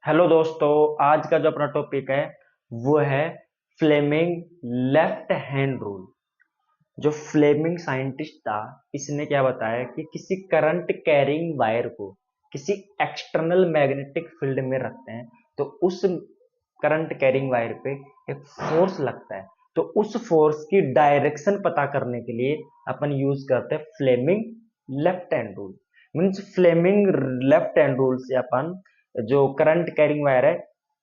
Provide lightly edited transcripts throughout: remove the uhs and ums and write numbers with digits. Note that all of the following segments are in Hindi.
हेलो दोस्तों। आज का जो अपना टॉपिक है वो है फ्लेमिंग लेफ्ट हैंड रूल। जो फ्लेमिंग साइंटिस्ट था, इसने क्या बताया कि किसी करंट कैरिंग वायर को किसी एक्सटर्नल मैग्नेटिक फील्ड में रखते हैं तो उस करंट कैरिंग वायर पे एक फोर्स लगता है। तो उस फोर्स की डायरेक्शन पता करने के लिए अपन यूज करते हैं Fleming left hand rule. Means Fleming left hand rule से अपन जो करंट कैरिंग वायर है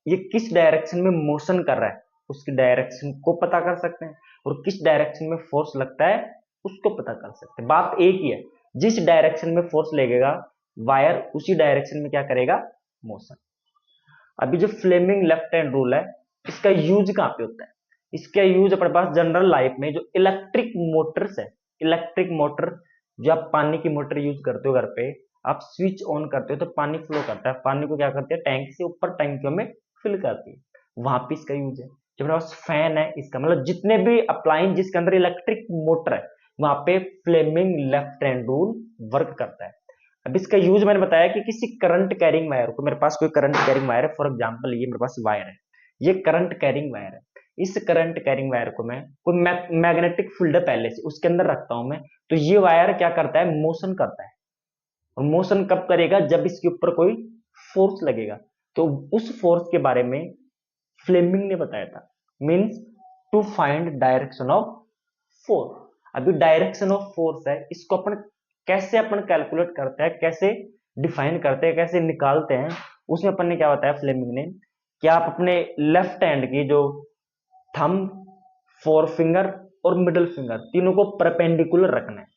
ये किस डायरेक्शन में मोशन कर रहा है उसकी डायरेक्शन को पता कर सकते हैं, और किस डायरेक्शन में फोर्स लगता है उसको पता कर सकते हैं। बात एक ही है, जिस डायरेक्शन में फोर्स लगेगा वायर उसी डायरेक्शन में क्या करेगा, मोशन। अभी जो फ्लेमिंग लेफ्ट हैंड रूल है इसका यूज कहाँ पे होता है? इसका यूज अपने पास जनरल लाइफ में जो इलेक्ट्रिक मोटर्स है, इलेक्ट्रिक मोटर, जो आप पानी की मोटर यूज करते हो घर पे, आप स्विच ऑन करते हो तो पानी फ्लो करता है, पानी को क्या करते हैं टैंक से ऊपर टैंकियों में फिल करती है, वहां पे इसका यूज है। जो मेरे पास फैन है, इसका मतलब जितने भी अप्लायंस जिसके अंदर इलेक्ट्रिक मोटर है वहां पे Fleming left hand rule work करता है। अब इसका यूज मैंने बताया कि किसी करंट कैरिंग वायर को, मेरे पास कोई करंट कैरिंग वायर है, फॉर एग्जांपल ये मेरे पास वायर है, ये करंट कैरिंग वायर है। इस करंट कैरिंग वायर को मैं कोई मैग्नेटिक फील्ड पहले से उसके अंदर रखता हूं मैं, तो ये वायर क्या करता है, मोशन करता है। और मोशन कब करेगा, जब इसके ऊपर कोई फोर्स लगेगा। तो उस फोर्स के बारे में फ्लेमिंग ने बताया था, means to find direction of force. अभी डायरेक्शन ऑफ फोर्स है, इसको अपन कैसे अपन कैलकुलेट करते हैं, कैसे डिफाइन करते हैं, कैसे निकालते हैं, उसमें अपन ने क्या बताया फ्लेमिंग ने कि आप अपने लेफ्ट हैंड की जो थंब, फोर फिंगर और मिडिल फिंगर तीनों को परपेंडिकुलर रखना है।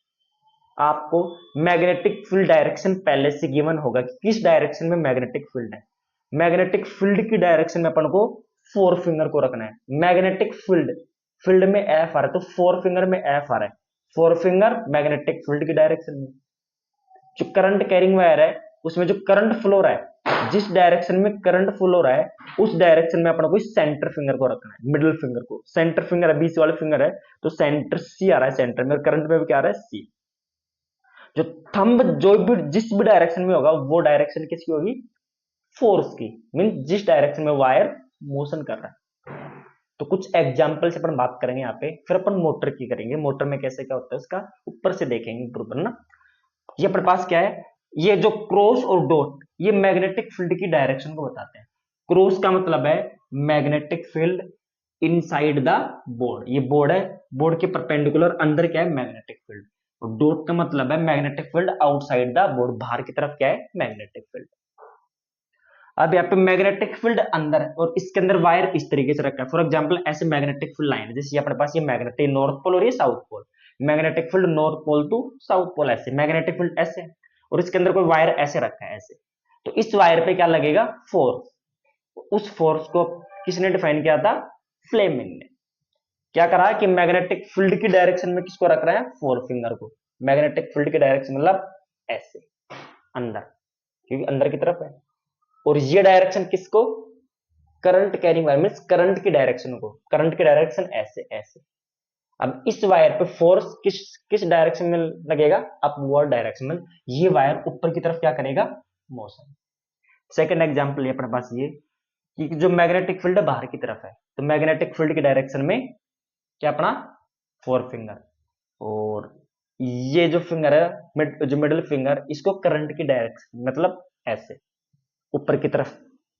आपको मैग्नेटिक फील्ड डायरेक्शन पहले से गिवन होगा कि किस डायरेक्शन में मैग्नेटिक फील्ड है। मैग्नेटिक फील्ड की डायरेक्शन में अपन को फोर फिंगर को रखना है। मैग्नेटिक फील्ड, फील्ड में एफ आ रहा है तो फोर फिंगर में एफ आ रहा है, फोर फिंगर मैग्नेटिक फील्ड की डायरेक्शन में। जो करंट कैरिंग वायर है उसमें जो करंट फ्लो रहा है, जिस डायरेक्शन में करंट फ्लो रहा है उस डायरेक्शन में अपन को सेंटर फिंगर को रखना है, मिडिल फिंगर को। सेंटर फिंगर है, बीच वाला फिंगर है, तो सेंटर सी आ रहा है, सेंटर में करंट में भी क्या आ रहा है, सी। जो थंब जो भी जिस भी डायरेक्शन में होगा वो डायरेक्शन किसकी होगी, फोर्स की। मीन जिस डायरेक्शन में वायर मोशन कर रहा है। तो कुछ एग्जांपल से अपन बात करेंगे यहाँ पे, फिर अपन मोटर की करेंगे, मोटर में कैसे क्या होता है उसका ऊपर से देखेंगे ऊपर ना। ये अपने पास क्या है, ये जो क्रॉस और डॉट ये मैग्नेटिक फील्ड की डायरेक्शन को बताते हैं। क्रॉस का मतलब है magnetic field inside the board, ये बोर्ड है, बोर्ड के परपेंडिकुलर अंदर क्या है, मैग्नेटिक फील्ड। और डॉट का मतलब है magnetic field outside the board, बाहर की तरफ क्या है, मैग्नेटिक फील्ड। अब यहाँ पे मैग्नेटिक फील्ड अंदर है और इसके अंदर वायर इस तरीके से रखा है। फॉर एग्जांपल ऐसे मैग्नेटिक फील्ड लाइन है, जैसे अपने पास ये मैग्नेटिक नॉर्थ पोल और ये south pole, magnetic field north pole to south pole, ऐसे मैग्नेटिक फील्ड ऐसे, और इसके अंदर कोई वायर ऐसे रखा है ऐसे। तो इस वायर पे क्या लगेगा, फोर्स। उस फोर्स को किसने डिफाइन किया था, फ्लेमिंग ने। क्या करा कि मैग्नेटिक फील्ड की डायरेक्शन में किसको रख रहा है, फोर फिंगर को। मैग्नेटिक फील्ड की डायरेक्शन मतलब ऐसे अंदर, क्योंकि अंदर की तरफ है। और ये डायरेक्शन किसको, current carrying wire, mean current की डायरेक्शन को, करंट की डायरेक्शन ऐसे ऐसे। अब इस वायर पे फोर्स किस किस डायरेक्शन में लगेगा, अपवर्ड डायरेक्शन में। ये वायर ऊपर की तरफ क्या करेगा, मोशन। सेकंड एग्जांपल ये अपने पास ये कि जो मैग्नेटिक फील्ड बाहर की तरफ है, तो मैग्नेटिक फील्ड की डायरेक्शन में क्या अपना फोर फिंगर, और ये जो फिंगर है जो मिडिल फिंगर, इसको करंट की डायरेक्शन मतलब ऐसे ऊपर की तरफ।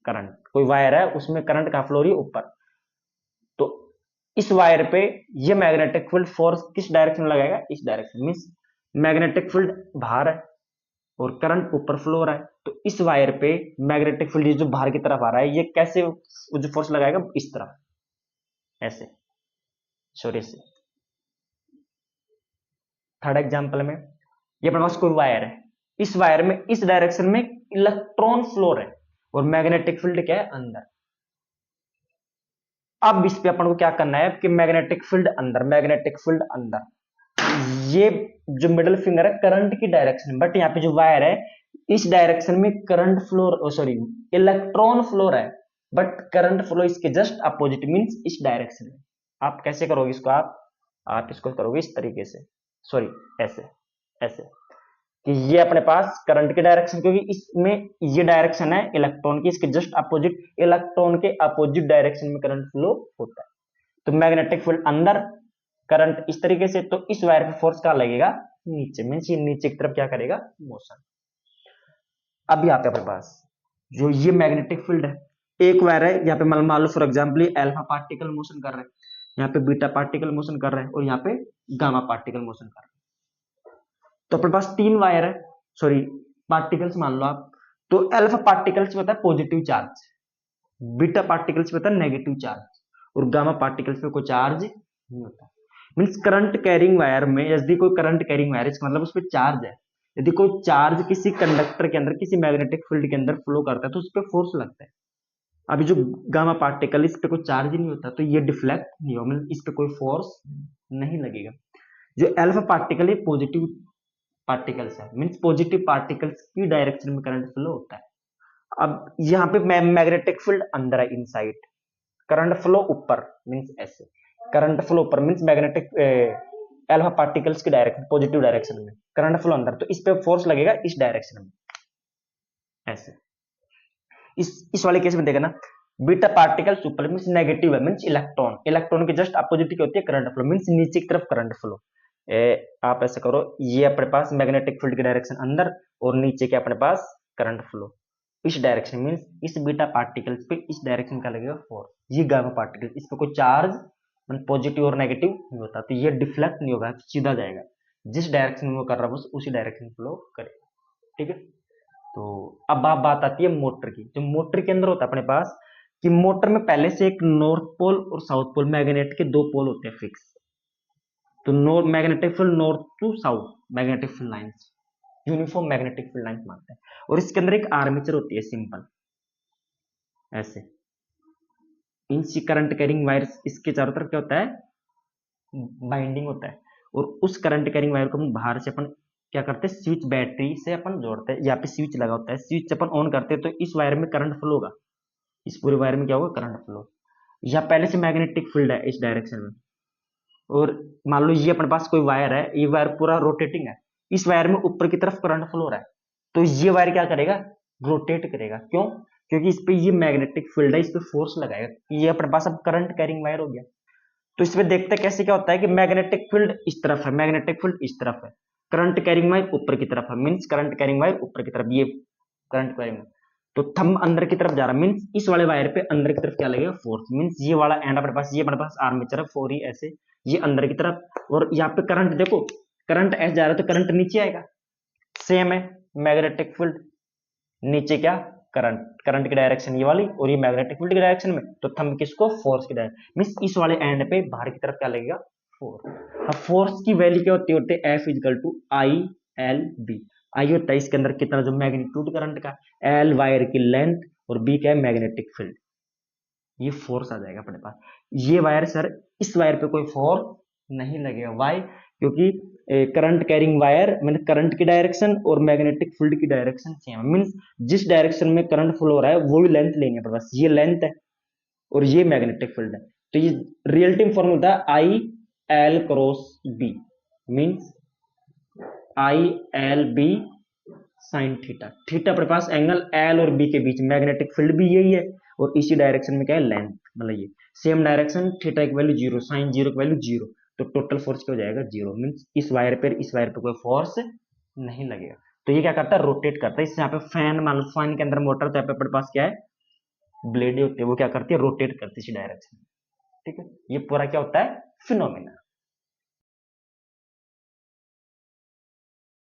करंट, कोई वायर है उसमें करंट कहां फ्लो रही है, ऊपर। तो इस वायर पे ये मैग्नेटिक फील्ड फोर्स किस डायरेक्शन में लगाएगा, इस डायरेक्शन। मींस मैग्नेटिक फील्ड बाहर है और करंट ऊपर फ्लो हो रहा है, तो इस वायर पे मैग्नेटिक फील्ड जो बाहर की तरफ आ रहा है ये कैसे जो फोर्स लगाएगा, इस तरफ ऐसे, सॉरी से। थर्ड एग्जांपल में ये अपने पास कोई वायर है, इस वायर में इस डायरेक्शन में इलेक्ट्रॉन फ्लो है और मैग्नेटिक फील्ड क्या है, अंदर। अब इस पे अपन को क्या करना है कि मैग्नेटिक फील्ड अंदर, मैग्नेटिक फील्ड अंदर, ये जो मिडिल फिंगर है करंट की डायरेक्शन, बट यहाँ पे जो वायर है इस डायरेक्शन में current flow, sorry electron flow है, बट करंट फ्लो इसके जस्ट अपोजिट, मींस इस डायरेक्शन में। आप कैसे करोगे इसको, आप इसको करोगे इस तरीके से, सॉरी ऐसे ऐसे, कि ये अपने पास करंट की डायरेक्शन, क्योंकि इसमें ये डायरेक्शन है इलेक्ट्रॉन की, इसके जस्ट अपोजिट, इलेक्ट्रॉन के अपोजिट डायरेक्शन में करंट फ्लो होता है। तो मैग्नेटिक फील्ड अंदर, करंट इस तरीके से, तो इस वायर पे फोर्स कहां लगेगा, नीचे, मींस ये नीचे की तरफ क्या करेगा, मोशन। अब यहाँ पे अपने पास जो ये मैग्नेटिक फील्ड है, एक वायर है यहाँ पे, मान लो फॉर एग्जाम्पल ये अल्फा पार्टिकल मोशन कर रहे हैं, यहाँ पे बीटा पार्टिकल मोशन कर रहे हैं, और यहाँ पे गामा पार्टिकल मोशन कर रहे हैं। तो अपने पास 3 वायर है, सॉरी पार्टिकल्स मान लो आप। तो अल्फा पार्टिकल्स में होता है पॉजिटिव चार्ज, बीटा पार्टिकल्स में होता है नेगेटिव चार्ज, और गामा पार्टिकल्स में कोई चार्ज नहीं होता। मीन्स करंट कैरिंग वायर में यदि कोई करंट कैरिंग वायर, इसका मतलब उस पर चार्ज है, यदि कोई चार्ज किसी कंडक्टर के अंदर, किसी मैग्नेटिक फील्ड के अंदर फ्लो करता है तो उस पर फोर्स लगता है। अभी जो गामा पार्टिकल, इस पे कोई चार्ज ही नहीं होता, तो ये डिफ्लेक्ट नहीं होगा, मतलब इस पे कोई फोर्स नहीं लगेगा। जो अल्फा पार्टिकल है पॉजिटिव पार्टिकल्स है, मीन्स पॉजिटिव पार्टिकल्स की डायरेक्शन में करंट फ्लो होता है। अब यहाँ पे मैग्नेटिक फील्ड अंदर है, इनसाइड, करंट फ्लो ऊपर, मीन्स ऐसे, करंट फ्लो ऊपर मीन्स मैग्नेटिक अल्फा पार्टिकल्स की डायरेक्शन, पॉजिटिव डायरेक्शन में करंट फ्लो अंदर, तो इस पे फोर्स लगेगा इस डायरेक्शन में, ऐसे। इस वाले केस में देखा ना, बीटा पार्टिकल्स ऊपर मीन्स नेगेटिव है, मीन्स इलेक्ट्रॉन, इलेक्ट्रॉन के जस्ट अपोजिट की होती है करंट फ्लो, मीन्स नीचे की तरफ करंट फ्लो। आप ऐसे करो, ये अपने पास मैग्नेटिक फील्ड की डायरेक्शन अंदर, और नीचे के अपने पास करंट फ्लो इस डायरेक्शन, मीन्स इस बीटा पार्टिकल्स पे इस डायरेक्शन का लगेगा फोर्स। ये गामा पार्टिकल, इस पे कोई चार्ज पॉजिटिव और नेगेटिव नहीं होता, तो ये डिफ्लेक्ट नहीं होगा, सीधा जाएगा, जिस डायरेक्शन में वो कर रहा है बस उसी डायरेक्शन फ्लो करेगा, ठीक है। तो अब बात आती है मोटर की। जो मोटर के अंदर होता है अपने पास, कि मोटर में पहले से एक नॉर्थ पोल और साउथ पोल, मैग्नेट के 2 पोल होते हैं फिक्स, तो magnetic field north to south, magnetic field lines, uniform magnetic field lines मानते हैं। और इसके अंदर एक आर्मेचर होती है सिंपल, ऐसे इन करंट कैरिंग वायर्स, इसके चारों तरफ क्या होता है, बाइंडिंग होता है, और उस करंट कैरिंग वायर को बाहर से अपन क्या करते हैं, स्विच बैटरी से अपन जोड़ते हैं, यहाँ पे स्विच लगा होता है, स्विच अपन ऑन करते हैं तो इस वायर में करंट फ्लो होगा, इस पूरे वायर में क्या होगा, करंट फ्लो। यहाँ पहले से मैग्नेटिक फील्ड है इस डायरेक्शन में, और मान लो ये अपने पास कोई वायर है, ये वायर पूरा रोटेटिंग है, इस वायर में ऊपर की तरफ करंट फ्लो हो रहा है, तो ये वायर क्या करेगा, रोटेट करेगा। क्यों, क्योंकि इस पे ये मैग्नेटिक फील्ड है, इस पे फोर्स लगाएगा, ये अपने पास अब करंट कैरिंग वायर हो गया। तो इसमें देखते हैं कैसे क्या होता है, कि मैग्नेटिक फील्ड इस तरफ है, मैग्नेटिक फील्ड इस तरफ है, करंट कैरिंग वायर ऊपर की तरफ है, मीन्स करंट कैरिंग वायर ऊपर की तरफ, ये करंट कैरिंग, तो थंब अंदर की तरफ जा रहा है, मीन्स इस वाले वायर पे अंदर की तरफ क्या लगेगा, फोर्स, मीन्स ये वाला एंड अपने पास, ये अपने पास आर्मेचर है, फोर ही ऐसे, ये अंदर की तरफ, और यहाँ पे करंट देखो, करंट ऐसे जा रहा है तो करंट नीचे आएगा, सेम है मैग्नेटिक फील्ड, नीचे क्या, करंट, करंट की डायरेक्शन ये वाली, और ये मैग्नेटिक फील्ड की डायरेक्शन में, तो थंब किसको, फोर्स की डायरेक्शन, मीन्स इस वाले एंड पे बाहर की तरफ क्या लगेगा, फोर्स। अब फोर्स की वैल्यू क्या होती है, F equal to I L B, I होता है इसके अंदर कितना, जो मैग्नीट्यूड करंट का, एल वायर की लेंथ, और बी क्या है, मैग्नेटिक फील्ड, ये फोर्स आ जाएगा अपने पास। ये वायर सर, इस वायर पे कोई फोर्स नहीं लगेगा, वाई, क्योंकि करंट कैरिंग वायर मैंने करंट की डायरेक्शन और मैग्नेटिक फील्ड की डायरेक्शन सेम है, मीन्स जिस डायरेक्शन में करंट फ्लो हो रहा है वो भी लेंथ लेंगे अपने पास, ये लेंथ है और ये मैग्नेटिक फील्ड है, तो ये रिलेटिव फॉर्मूला होता है I L cross B, means I L B sine theta, theta अपने पास एंगल एल और बी के बीच, मैग्नेटिक फील्ड भी यही है, और इसी डायरेक्शन में क्या है, लेंथ, मतलब ये सेम डायरेक्शन, थीटा की वैल्यू जीरो, साइन जीरो की वैल्यू जीरो, तो टोटल फोर्स क्या हो जाएगा, जीरो, मीन्स इस वायर पे कोई फोर्स नहीं लगेगा। तो ये क्या करता है, रोटेट करता है, इससे यहाँ पे फैन, मान लो फैन के अंदर मोटर, तो यहाँ पे अपने पास क्या है, ब्लेड होती है, वो क्या करती है, रोटेट करती है इसी डायरेक्शन में, ठीक है। ये पूरा क्या होता है, फिनोमेना।